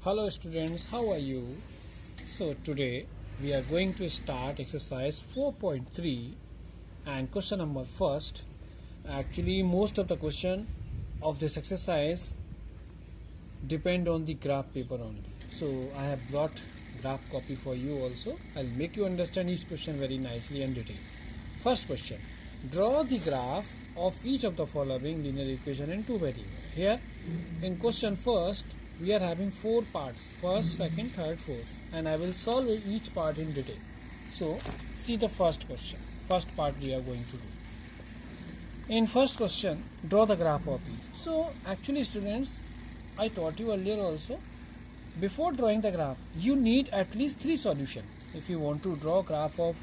Hello students, how are you? So today we are going to start exercise 4.3 and question number first. Actually most of the question of this exercise depend on the graph paper only. So I have brought graph copy for you also. I'll make you understand each question very nicely and detail. First question, draw the graph of each of the following linear equation in two variables. Here in question first we are having four parts, first, second, third, fourth, and I will solve each part in detail. So see the first question, first part we are going to do. In first question, draw the graph of each. So actually students, I taught you earlier also, before drawing the graph you need at least three solutions. If you want to draw graph of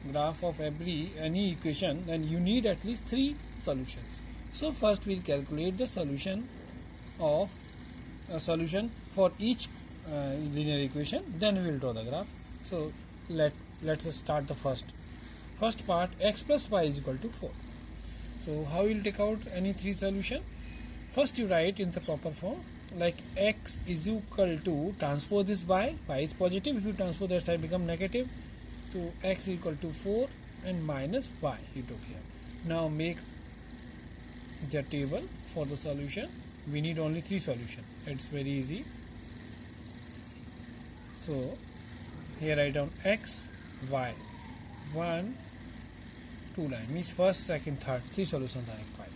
any equation, then you need at least three solutions. So first we'll calculate the solution for each linear equation, then we will draw the graph. So let's start the first part. X plus y is equal to 4. So how you will take out any three solution? First you write in the proper form, like x is equal to transpose this y is positive, if you transpose that side become negative, so x is equal to 4 and minus y you took here. Now make the table for the solution. We need only three solutions. It's very easy. So here write down x, y, 1, 2 line, means first, second, third, three solutions are required.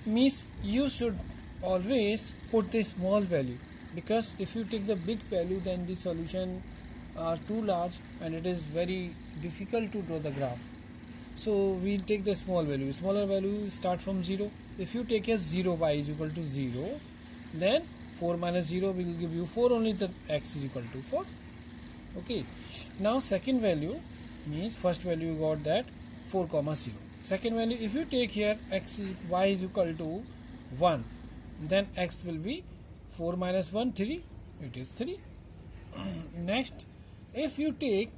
Means you should always put the small value, because if you take the big value then the solution are too large and it is very difficult to draw the graph. So we'll take the small value. Smaller value start from 0. If you take as 0, y is equal to 0, then 4 minus 0 will give you 4, only the x is equal to 4. Okay. Now second value means first value you got that 4 comma 0. Second value, if you take here y is equal to 1, then x will be 4 minus 1, 3. It is 3. Next, if you take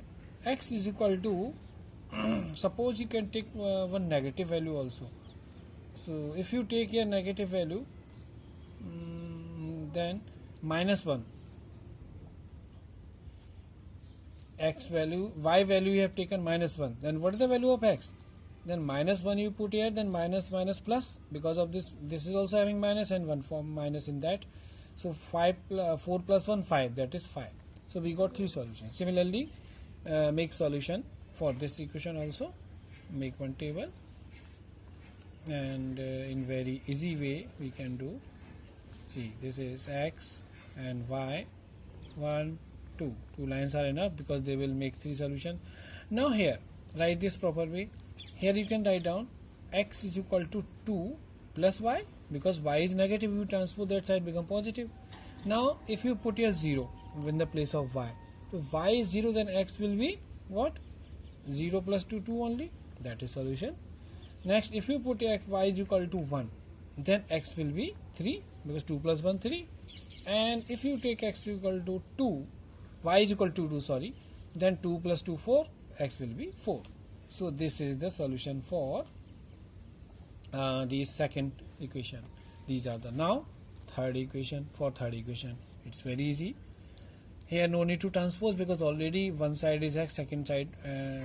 x is equal to suppose you can take one negative value also. So if you take a negative value, then minus 1, x value, y value you have taken minus 1, then what is the value of x? Then minus 1 you put here, then minus plus, because of this is also having minus and one form minus in that. So 4 plus 1, 5, that is 5. So we got three solutions. Similarly, make solution for this equation also. Make one table, and in very easy way we can do. See, this is x and y, 1, 2. Two lines are enough because they will make three solutions. Now here write this proper way. Here you can write down x is equal to 2 plus y, because y is negative, you transpose that side become positive. Now if you put here 0 in the place of y, so y is 0, then x will be what? 0 plus 2, 2 only. That is solution. Next, if you put here y is equal to 1, then x will be 3, because 2 plus 1, 3. And if you take x equal to 2, y is equal to 2, sorry, then 2 plus 2, 4, x will be 4. So this is the solution for the second equation. These are the now third equation. For third equation, it's very easy. Here no need to transpose, because already one side is x, second side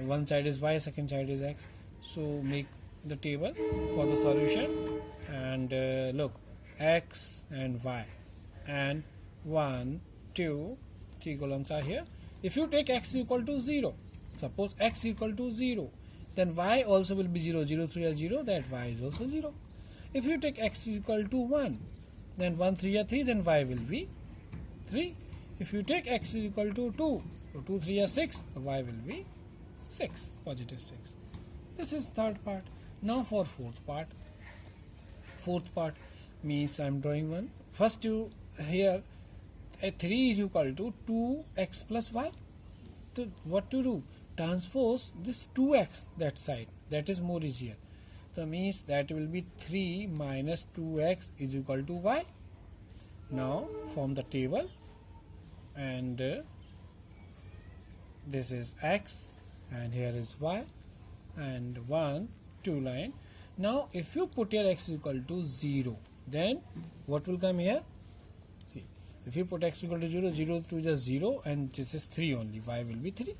one side is y, second side is x. So make the table for the solution, and look, x and y, and 1, 2, 3 columns are here. If you take x equal to 0, suppose x equal to 0, then y also will be 0. 0, 3 are 0, that y is also 0. If you take x equal to 1, then 1, 3 are 3, then y will be 3. If you take x is equal to 2, so 2, 3 are 6, y will be 6, positive 6. This is third part. Now for fourth part. Fourth part means I am drawing one. First you here, 3 is equal to 2x plus y. So what to do? Transpose this 2x that side, that is more easier. So means that will be 3 minus 2x is equal to y. Now form the table, and this is x and here is y, and 1, 2 line. Now if you put here x equal to 0, then what will come here? See, If you put x equal to 0, 0 to just 0, and this is 3 only, y will be 3.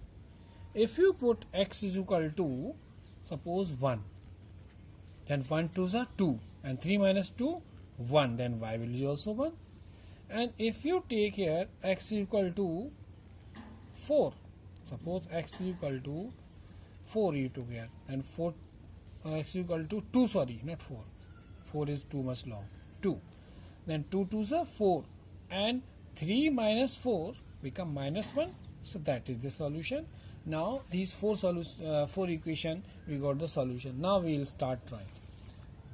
If you put x is equal to, suppose 1, then 1 2s are 2, and 3 minus 2, 1, then y will be also 1. And if you take here x is equal to 4, suppose x is equal to 4 you took here, and 4 x is equal to 2, sorry, not 4. 4 is too much long. 2. Then 2 2s are 4, and 3 minus 4 become minus 1. So that is the solution. Now these four equation, we got the solution. Now we will start drawing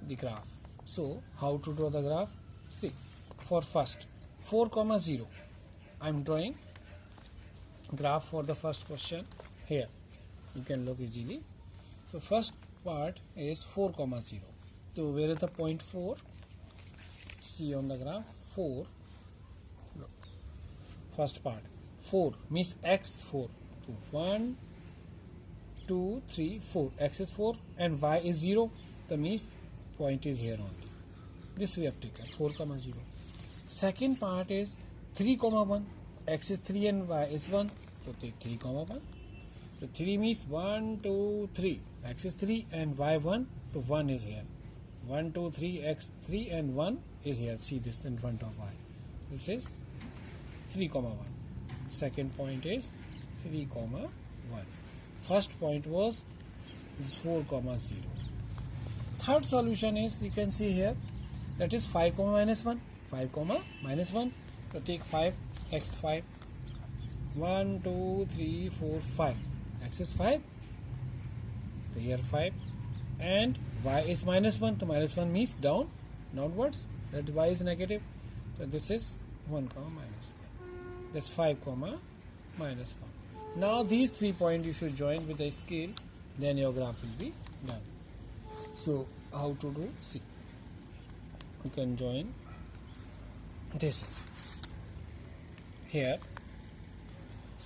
the graph. So how to draw the graph? See, for first 4, 0, I am drawing graph for the first question. Here you can look easily. So first part is 4, 0. So where is the point 4? See on the graph 4. Look. First part 4 means x 4. So 1, 2, 3, 4. X is 4 and y is 0. The means point is here only. This we have taken 4, 0. Second part is 3, 1. X is 3 and y is 1. So take 3, 1. So 3 means 1, 2, 3. X is 3 and y 1. So 1 is here. 1, 2, 3, x 3 and 1 is here. See this in front of y. This is 3, 1. Second point is 3, 1. First point was is 4, 0. Third solution is, you can see here, that is 5, minus 1. 5, minus 1. So take 5, x 5. 1, 2, 3, 4, 5. X is 5. So here 5. And y is minus 1. So minus 1 means down, downwards. That y is negative. So this is 1, minus 1. That's 5, minus 1. Now these 3 points you should join with the scale. Then your graph will be done. So how to do? See. You can join. This is. Here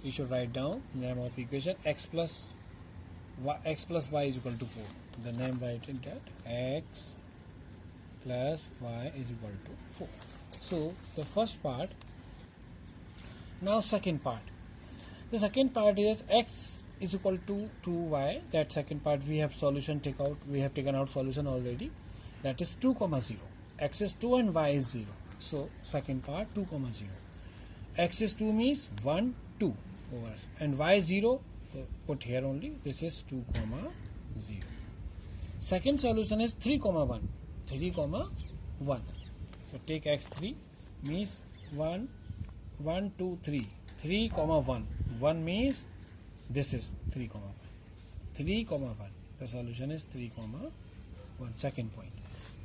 you should write down name of equation x plus y is equal to 4. The name write in that x plus y is equal to 4. So the first part. Now second part. The second part is x is equal to 2y. That second part we have solution take out. We have taken out solution already. That is 2, 0. X is 2 and y is 0. So second part 2, 0. X is 2 means 1, 2 over, and y 0. So put here only. This is 2, 0. Second solution is 3, 1. 3, 1. So take x3 means 1, 1, 2, 3. 3, 1. 1 means this is 3, 1. 3, 1. The solution is 3, 1. Second point.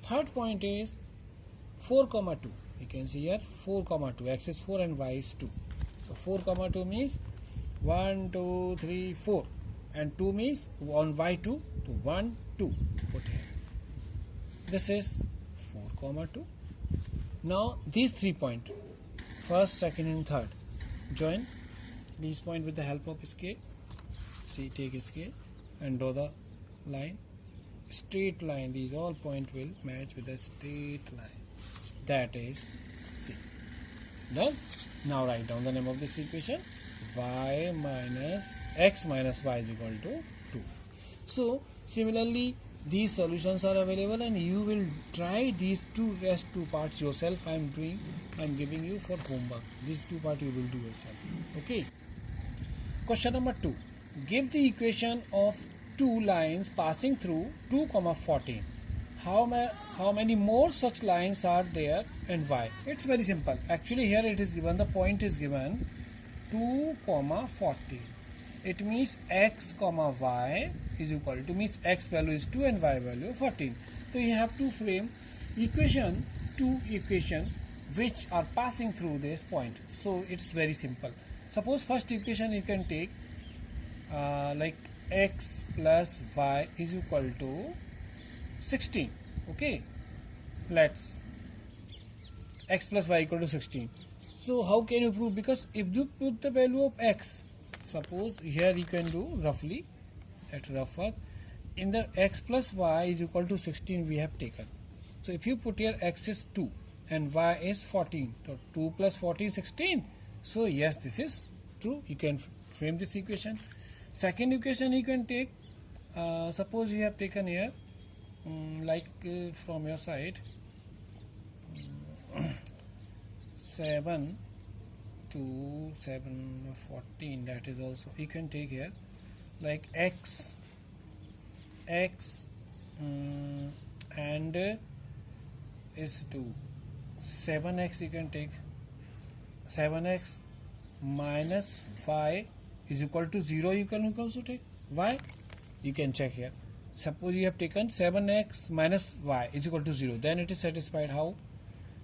Third point is 4, 2. You can see here 4, 2. X is 4 and y is 2. So 4, 2 means 1, 2, 3, 4. And 2 means on y 2. So 1, 2. Put here. This is 4, 2. Now these 3 points. First, second and third. Join these points with the help of scale. See, take a scale and draw the line. Straight line. These all points will match with a straight line. That is C. Done. Now write down the name of this equation. X minus y is equal to 2. So similarly, these solutions are available, and you will try these rest two parts yourself. I am giving you for homework. These 2 parts you will do yourself. Okay. Question number 2. Give the equation of 2 lines passing through 2, 14. How many more such lines are there and why? It's very simple. Actually here it is given, the point is given 2, 14. It means x, y is equal to, means x value is 2 and y value 14. So you have to frame two equation which are passing through this point. So it's very simple. Suppose first equation you can take like x plus y is equal to 16. Okay, let's x plus y equal to 16. So how can you prove? Because if you put the value of x, suppose here you can do roughly at rough work, in the x plus y is equal to 16 we have taken. So if you put here x is 2 and y is 14. So 2 plus 40 is 16. So yes, this is true. You can frame this equation. Second equation you can take, suppose you have taken here from your side 7 to 7 14, that is also you can take here like x and is 2, 7x you can take, 7x minus y is equal to 0 you can also take. Why? You can check here. Suppose you have taken 7x minus y is equal to 0, then it is satisfied. How?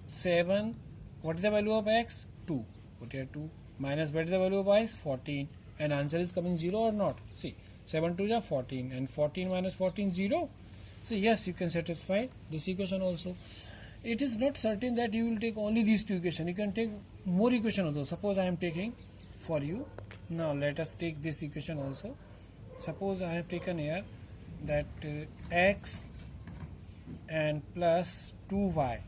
7, what is the value of x? 2. Put here 2 minus, what is the value of y? 14, and answer is coming 0 or not? See, 7 2 is 14 and 14 minus 14 0. So yes, you can satisfy this equation also. It is not certain that you will take only these two equations. You can take more equation also. Suppose I am taking for you. Now let us take this equation also. Suppose I have taken here that x and plus 2y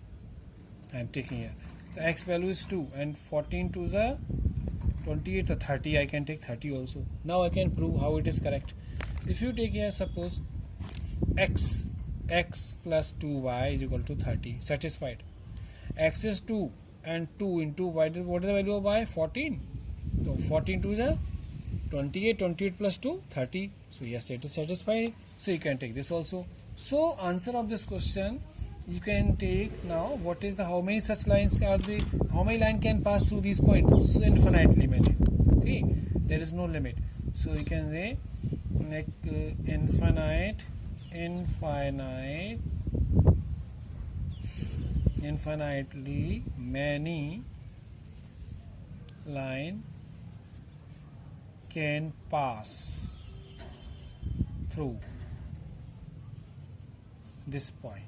I am taking here. The x value is 2 and 14 to the 28 to 30. I can take 30 also. Now I can prove how it is correct. If you take here suppose x plus 2y is equal to 30, satisfied. X is 2 and 2 into y, what is the value of y? 14. So 14 to the 28, 28 plus 2 30. So yes, it is satisfied. So you can take this also. So answer of this question you can take now. What is the, how many such lines are there? How many line can pass through these points? So infinitely many. Okay, there is no limit. So you can say like infinitely many line can pass through this point,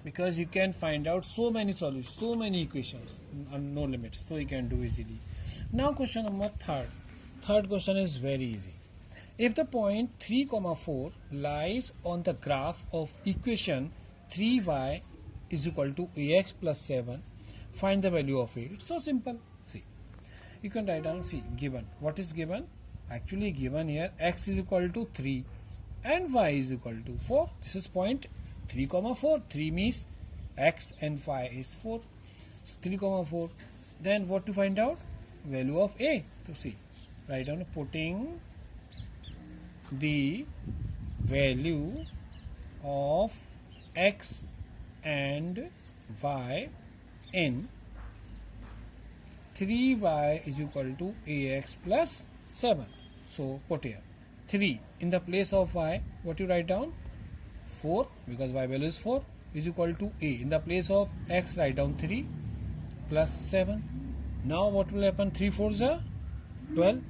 because you can find out so many solutions, so many equations, no limit, so you can do easily. Now question number third question is very easy. If the point 3, 4 lies on the graph of equation 3y is equal to ax plus 7, find the value of a. It's so simple. See, you can write down, see, given. What is given? Actually given here x is equal to 3 and y is equal to 4. This is point 3, 4. 3 means x and y is 4. So 3, 4. Then what to find out? Value of a. So see, write down, putting the value of x and y in 3y is equal to ax plus 7. So put here 3 in the place of y. What you write down? 4, because y value is 4, is equal to a. In the place of x write down 3 plus 7. Now what will happen? 3 4s are 12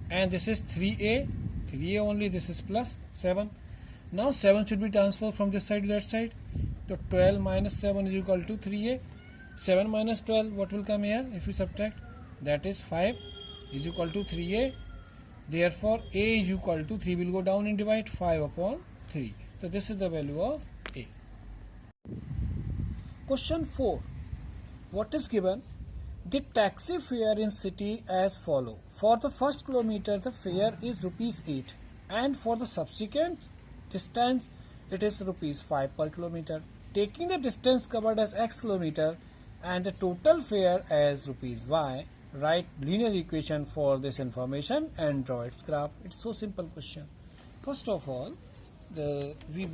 and this is 3a only, this is plus 7. Now 7 should be transferred from this side to that side. So 12 minus 7 is equal to 3a. 7 minus 12, what will come here if you subtract? That is 5 is equal to 3a. Therefore a is equal to 3 will go down and divide 5 upon 3. So this is the value of a. Question 4. What is given? The taxi fare in city as follow. For the first kilometer the fare is rupees 8 and for the subsequent distance it is rupees 5 per kilometer. Taking the distance covered as x kilometer and the total fare as rupees y, write linear equation for this information and draw its graph. It's so simple question. First of all, what we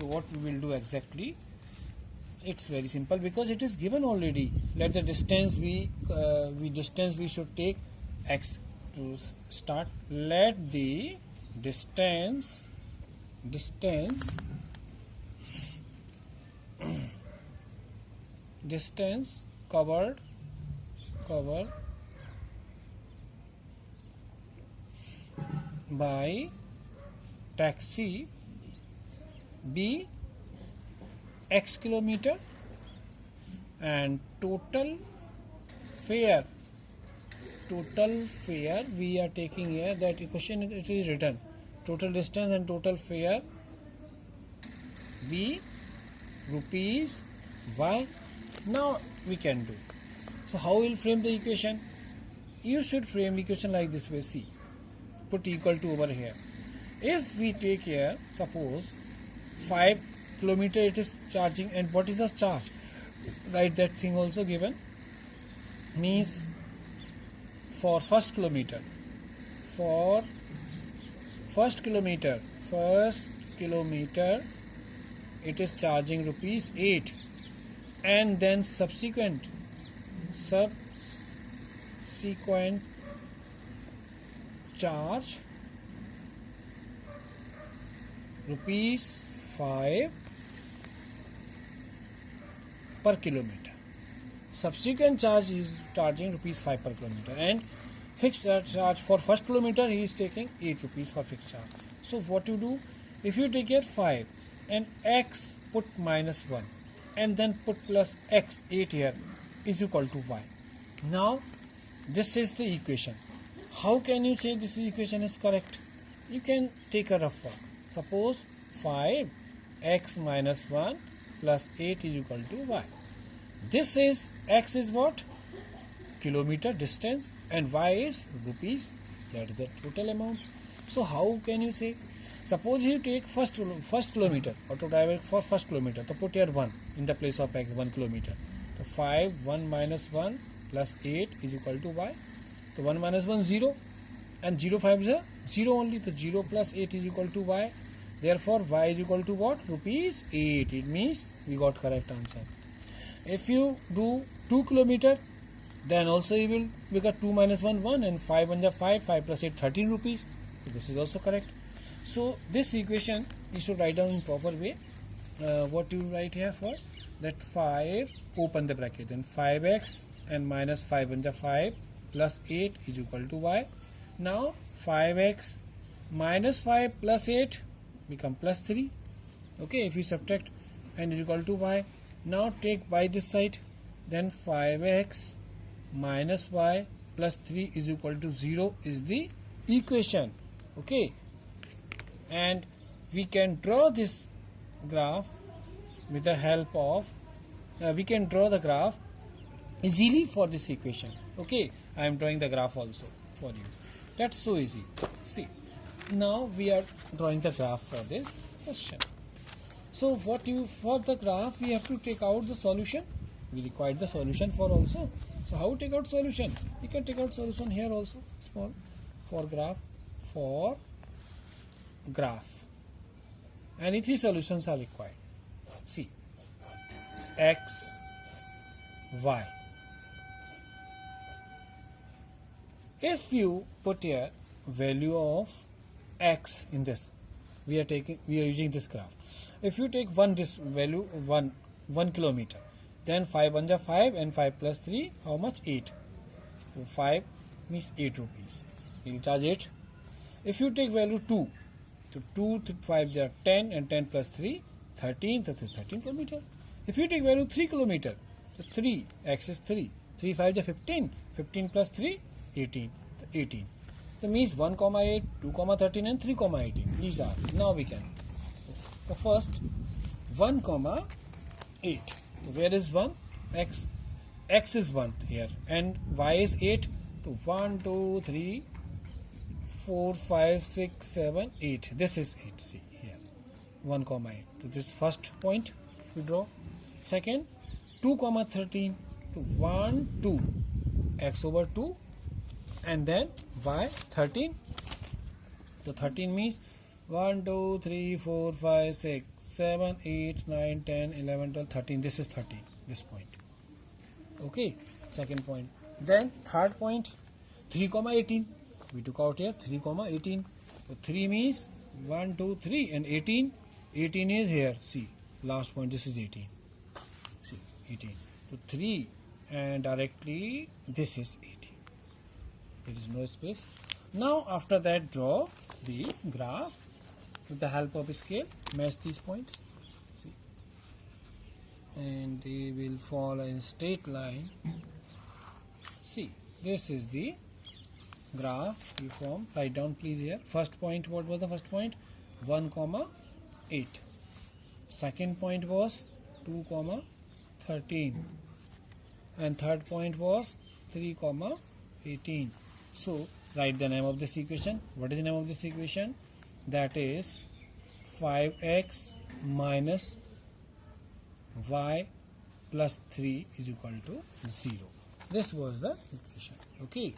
will do exactly, it's very simple because it is given already. Let the distance we should take x to start. Let the distance covered by taxi be x kilometer and total fare we are taking here, that question it is written total distance and total fare be rupees y. Now we can do. So how we'll frame the equation? You should frame equation like this way. See, put equal to over here. If we take here, suppose 5 kilometer it is charging, and what is the charge? Write that thing also given. Means for first kilometer, first kilometer it is charging rupees 8, and then subsequent charge rupees 5 per kilometer. Subsequent charge is charging rupees 5 per kilometer, and fixed charge for first kilometer he is taking 8 rupees for fixed charge. So what you do, if you take here 5 and x put minus 1 and then put plus x 8 here is equal to y. Now this is the equation. How can you say this equation is correct? You can take a rough work. Suppose 5x minus 1 plus 8 is equal to y. This is x is what? Kilometer distance, and y is rupees. That is the total amount. So how can you say? Suppose you take first kilometer, auto driver for first kilometer. So put here 1 in the place of x, 1 kilometer. So 5, 1 minus 1 plus 8 is equal to y. So 1 minus 1 0, and 0 5 is a 0 only. So 0 plus 8 is equal to y. Therefore y is equal to what? Rupees 8. It means we got correct answer. If you do 2 kilometer, then also you will become 2 minus 1 1, and 5 1 5, 5 plus 8 13 rupees. So this is also correct. So this equation you should write down in proper way. What you write here for? That 5 open the bracket, then 5x and minus 5 1 5 plus 8 is equal to y. Now 5x minus 5 plus 8 become plus 3. Okay, if you subtract, and is equal to y. Now take y this side, then 5x minus y plus 3 is equal to 0 is the equation. Okay, and we can draw this graph with the help of we can draw the graph easily for this equation. Okay, I am drawing the graph also for you. That's so easy. See, now we are drawing the graph for this question. So for the graph we have to take out the solution. We require the solution for also. So how take out solution? You can take out solution here also, small, for graph. Any three solutions are required. See, x, y. If you put here value of x in this, we are using this graph. If you take this value 1 kilometer, then 5 1 5 and 5 plus 3, how much? 8. So 5 means 8 rupees. You charge 8. If you take value 2, so 2 to 5 are 10, and 10 plus 3, 13. That is 13 kilometer. If you take value 3 kilometer, so 3, x is 3. 3 5 are 15. 15 plus 3, 18. 18. That means 1, 8, 2, 13 and 3, 18. These are. Now we can. The first 1, 8. Where is 1? X. X is 1 here, and y is 8. So 1, 2, 3, 4, 5, 6, 7, 8. This is 8. See here. 1, 8. So this first point we draw. Second, 2, 13. So 1, 2. X over 2. And then y 13. So 13 means 1, 2, 3, 4, 5, 6, 7, 8, 9, 10, 11, 12, 13. This is 13. This point. Okay. Second point. Then third point, 3, 18. We took out here 3, 18. So 3 means 1, 2, 3, and 18. 18 is here. See, last point. This is 18. See, 18. So 3, and directly this is 18. There is no space. Now after that, draw the graph with the help of a scale. Match these points. See, and they will fall in straight line. See, this is the graph we form. Write down please here. First point, what was the first point? 1, 8. Second point was 2, 13, and third point was 3 comma 18. So write the name of this equation. What is the name of this equation? That is 5x minus y plus 3 is equal to 0. This was the equation. Okay.